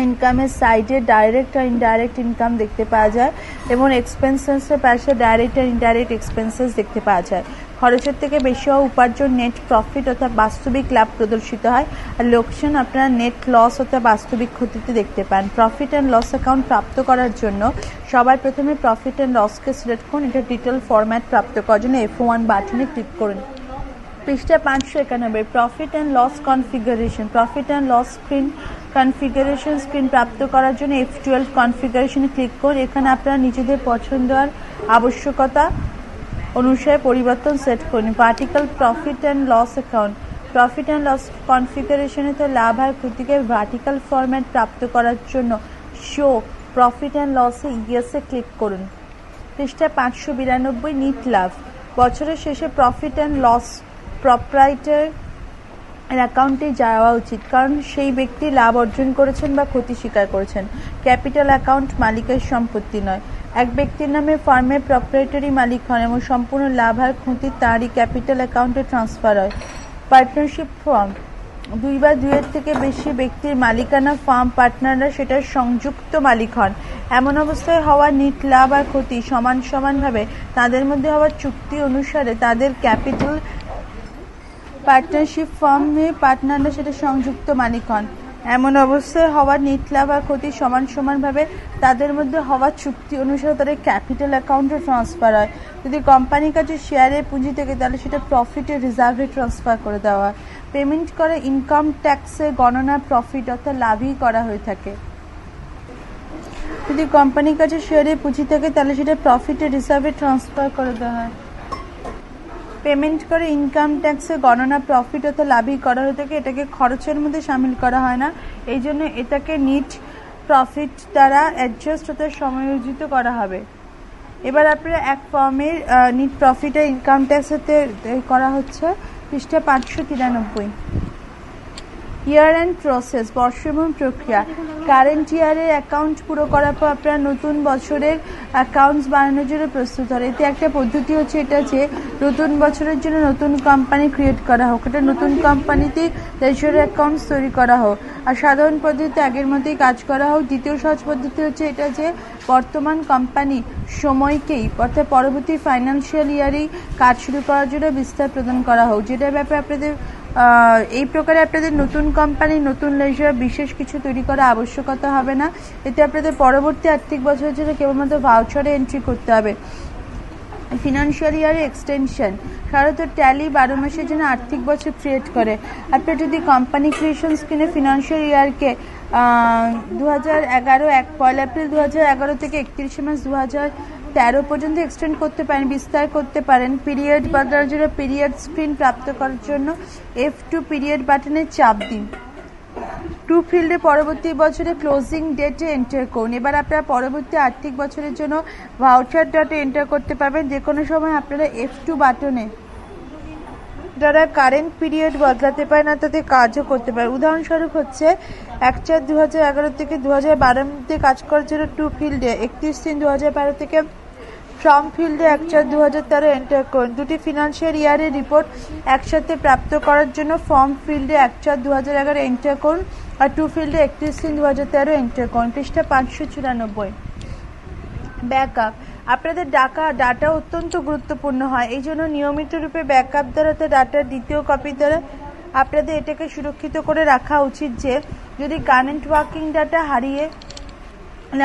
ইনকামের সাইডে ডাইরেক্ট আর ইনডাইরেক্ট ইনকাম দেখতে পাওয়া যায় এবং এক্সপেন্সেসের পাশে ডাইরেক্ট আর ইনডাইরেক্ট এক্সপেন্সেস দেখতে পাওয়া যায়। খরচের থেকে বেশি হওয়া উপার্জন নেট প্রফিট অর্থাৎ বাস্তবিক লাভ প্রদর্শিত হয় আর লোকসান আপনারা নেট লস অর্থাৎ বাস্তবিক ক্ষতিতে দেখতে পান। প্রফিট অ্যান্ড লস অ্যাকাউন্ট প্রাপ্ত করার জন্য সবার প্রথমে প্রফিট অ্যান্ড লসকে সিলেক্ট করুন। এটা ডিটেল ফরম্যাট প্রাপ্ত করার জন্য F1 বাটনে ক্লিক করুন। পৃষ্ঠা 591 profit and loss screen configuration screen প্রাপ্ত করার জন্য F12 কনফিগারেশনে ক্লিক করুন। এখানে আপনারা নিজেদের পছন্দ আর আবশ্যকতা অনুসারে পরিবর্তন সেট করুন। ভার্টিক্যাল প্রফিট অ্যান্ড লস কনফিগারেশনে তো লাভ আর ক্ষতিকে ভার্টিক্যাল ফরম্যাট প্রাপ্ত করার জন্য শো প্রফিট অ্যান্ড লসে ইয়েসে ক্লিক করুন। পৃষ্ঠা 592 নিট লাভ বছরের শেষে প্রফিট অ্যান্ড লস প্রপ্রাইটার অ্যাকাউন্টে যাওয়া উচিত কারণ সেই ব্যক্তি লাভ অর্জন করেছেন বা ক্ষতি স্বীকার করেছেন। ক্যাপিটাল অ্যাকাউন্ট মালিকের সম্পত্তি নয়। এক ব্যক্তির নামে ফার্মের প্রপ্রাইটারি মালিক হন এবং সম্পূর্ণ লাভ আর ক্ষতি তারই ক্যাপিটাল অ্যাকাউন্টে ট্রান্সফার হয়। পার্টনারশিপ ফার্ম 2 বা 2-এর থেকে বেশি ব্যক্তির মালিকানা ফার্ম পার্টনাররা সেটার সংযুক্ত মালিক হন। এমন অবস্থায় হওয়া নিট লাভ আর ক্ষতি সমানভাবে তাদের মধ্যে হওয়ার চুক্তি অনুসারে তাদের ক্যাপিটাল পার্টনারশিপ ফার্মে পার্টনাররা সেটা সংযুক্ত মালিক হন। এমন অবস্থায় হওয়া নিট লাভ আর ক্ষতি সমানভাবে তাদের মধ্যে হওয়া চুক্তি অনুসারে তাদের ক্যাপিটাল অ্যাকাউন্টে ট্রান্সফার হয়। যদি কোম্পানির কাছে শেয়ারের পুঁজি থেকে তাহলে সেটা প্রফিটের রিজার্ভে ট্রান্সফার করে দেওয়া হয়। পেমেন্ট করা ইনকাম ট্যাক্সের গণনা প্রফিট অর্থাৎ লাভই করা হয়ে থাকে। যদি কোম্পানির কাছে শেয়ারে পুঁজি থাকে তাহলে সেটা প্রফিটের হিসাবে ট্রান্সফার করে দেওয়া হয়। পেমেন্ট করে ইনকাম ট্যাক্সের গণনা প্রফিট অর্থাৎ লাভই করা হয়ে থাকে, এটাকে খরচের মধ্যে সামিল করা হয় না, এই জন্য এটাকে নিট প্রফিট দ্বারা অ্যাডজাস্ট অর্থাৎ সমায়োজিত করা হবে। এবার আপনারা এক ফর্মের নিট প্রফিট আর ইনকাম ট্যাক্স হতে করা হচ্ছে পৃষ্ঠা 593। ইয়ার অ্যান্ড প্রসেস, বর্ষ এবং প্রক্রিয়া। কারেন্ট ইয়ারের অ্যাকাউন্ট পুরো করার পর আপনারা নতুন বছরের অ্যাকাউন্টস বানানোর জন্য প্রস্তুত হয়। এতে একটা পদ্ধতি হচ্ছে এটা যে নতুন বছরের জন্য নতুন কোম্পানি ক্রিয়েট করা হোক, এটা নতুন কোম্পানিতে লেজার অ্যাকাউন্টস তৈরি করা হোক, আর সাধারণ পদ্ধতিতে আগের মতোই কাজ করা হোক। দ্বিতীয় সহজ পদ্ধতি হচ্ছে এটা যে বর্তমান কোম্পানি সময়কেই অর্থাৎ পরবর্তী ফাইন্যান্সিয়াল ইয়ারেই কাজ শুরু করার জন্য বিস্তার প্রদান করা হোক, যেটার ব্যাপারে আপনাদের এই প্রকারে আপনাদের নতুন কোম্পানি নতুন লেজার বিশেষ কিছু তৈরি করা আবশ্যকতা হবে না। এতে আপনাদের পরবর্তী আর্থিক বছরের জন্য কেবলমাত্র ভাউচারে এন্ট্রি করতে হবে। ফিনান্সিয়াল ইয়ারে এক্সটেনশন, সাধারণত ট্যালি 12 মাসের জন্য আর্থিক বছর ক্রিয়েট করে। আপনার যদি কোম্পানি ক্রিয়েশন স্কিনে ফিনান্সিয়াল ইয়ারকে 2011 1 এপ্রিল 2011 থেকে 31 মার্চ 2013 পর্যন্ত এক্সটেন্ড করতে পারেন, বিস্তার করতে পারেন। পিরিয়ড বদলানোর জন্য পিরিয়ড স্ক্রিন প্রাপ্ত করার জন্য F2 পিরিয়ড বাটনে চাপ দিন। টু ফিল্ডে পরবর্তী বছরে ক্লোজিং ডেটে এন্টার করুন। এবার আপনারা পরবর্তী আর্থিক বছরের জন্য ভাউচার ডেটে এন্টার করতে পারবেন। যে কোনো সময় আপনারা F2 বাটনে যারা কারেন্ট পিরিয়ড বদলাতে পারেন না তাতে কাজও করতে পারে। উদাহরণস্বরূপ হচ্ছে 1/4/2011 থেকে 2012 মধ্যে কাজ করার জন্য টু ফিল্ডে 31/3/2012 থেকে ফ্রম ফিল্ডে 1/4/2013 এন্টার করুন। দুটি ফিনান্সিয়াল ইয়ারের রিপোর্ট একসাথে প্রাপ্ত করার জন্য ফর্ম ফিল্ডে 1/4/2011 এন্টার করুন আর টু ফিল্ডে 31/3/2013 এন্টার করুন। পৃষ্ঠা 594। ব্যাকআপ, আপনাদের ডাটা অত্যন্ত গুরুত্বপূর্ণ হয়, এই জন্য নিয়মিত রূপে ব্যাকআপ দ্বারা ডাটার দ্বিতীয় কপি দ্বারা আপনাদের এটাকে সুরক্ষিত করে রাখা উচিত যে যদি কারেন্ট ওয়ার্কিং ডাটা হারিয়ে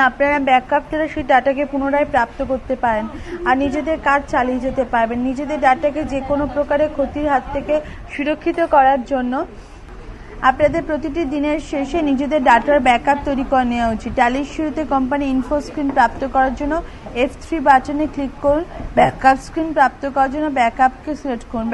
আপনারা ব্যাকআপ দ্বারা সেই ডাটাকে পুনরায় প্রাপ্ত করতে পারেন আর নিজেদের কাজ চালিয়ে যেতে পারবেন। নিজেদের ডাটাকে যে কোনো প্রকারের ক্ষতির হাত থেকে সুরক্ষিত করার জন্য আপনাদের প্রতিটি দিনের শেষে নিজেদের ডাটার ব্যাকআপ তৈরি করে নেওয়া উচিত। ট্যালির শুরুতে কোম্পানি ইনফো স্ক্রিন প্রাপ্ত করার জন্য F3 বাটনে ক্লিক করুন। ব্যাকআপ স্ক্রিন প্রাপ্ত করার জন্য ব্যাকআপকে সিলেক্ট করুন।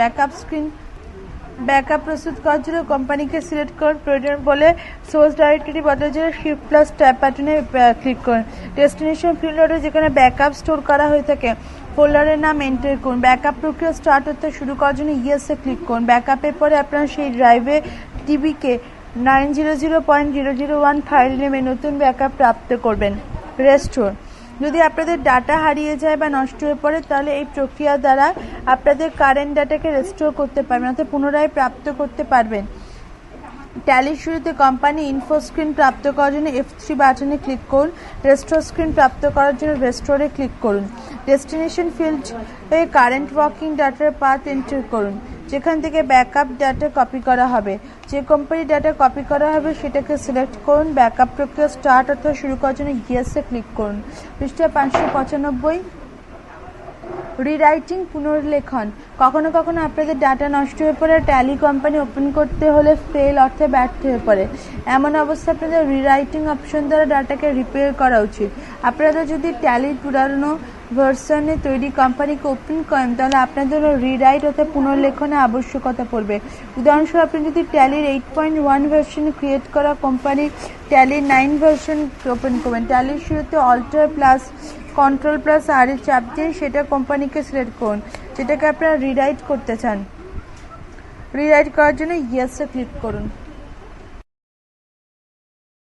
ব্যাকআপ প্রস্তুত করার জন্য কোম্পানিকে সিলেক্ট করুন। প্রয়োজন বলে সোর্স ডাইরেক্টরি বদলার জন্য Shift+ ট্যাব বাটনে ক্লিক করুন। ডেস্টিনেশন ফোল্ডারে যেখানে ব্যাকআপ স্টোর করা হয়ে থাকে ফোল্ডারের নাম এন্টার করুন। ব্যাকআপ প্রক্রিয়া স্টার্ট হতে শুরু করার জন্য ইয়েসে ক্লিক করুন। ব্যাকআপের পরে আপনারা সেই ড্রাইভে টিবিকে 900.001 ফাইল নেমে নতুন ব্যাকআপ প্রাপ্ত করবেন। রেস্টোর, যদি আপনাদের ডাটা হারিয়ে যায় বা নষ্ট হয়ে পড়ে তাহলে এই প্রক্রিয়া দ্বারা আপনাদের কারেন্ট ডাটাকে রেস্টোর করতে পারবেন অর্থাৎ পুনরায় প্রাপ্ত করতে পারবেন। ট্যালির শুরুতে কোম্পানি ইনফো স্ক্রিন প্রাপ্ত করার জন্য F3 বাটনে ক্লিক করুন। রেস্টোর স্ক্রিন প্রাপ্ত করার জন্য রেস্টোরে ক্লিক করুন। ডেস্টিনেশন ফিল্ডে কারেন্ট ওয়ার্কিং ডাটার পাথ এন্টার করুন যেখান থেকে ব্যাকআপ ডাটা কপি করা হবে। যে কোম্পানি ডাটা কপি করা হবে সেটাকে সিলেক্ট করুন। ব্যাকআপ প্রক্রিয়া স্টার্ট অথবা শুরু করার জন্য ইয়েসে ক্লিক করুন। পৃষ্ঠা 595। রিরাইটিং, পুনর্লেখন। কখনো কখনো আপনাদের ডাটা নষ্ট হয়ে পড়ে ট্যালি কোম্পানি ওপেন করতে হলে ফেল অর্থে ব্যর্থ হয়ে পড়ে। এমন অবস্থা আপনাদের রিরাইটিং অপশন দ্বারা ডাটাকে রিপেয়ার করা উচিত। আপনারা যদি ট্যালির পুরানো ভার্সনে তৈরি কোম্পানিকে ওপেন করেন তাহলে আপনাদের রিরাইট অর্থাৎ পুনর্লেখনের আবশ্যকতা পড়বে। উদাহরণস্বরূপ আপনি যদি ট্যালির 8.1 ভার্সন ক্রিয়েট করা কোম্পানি ট্যালির 9 ভার্সন ওপেন করবেন, ট্যালির শুরুতে Ctrl+R এর চাপ দিয়ে সেটা কোম্পানিকে সিলেক্ট করুন যেটাকে আপনারা রিরাইট করতে চান। রিরাইট করার জন্য ইয়েসে ক্লিক করুন।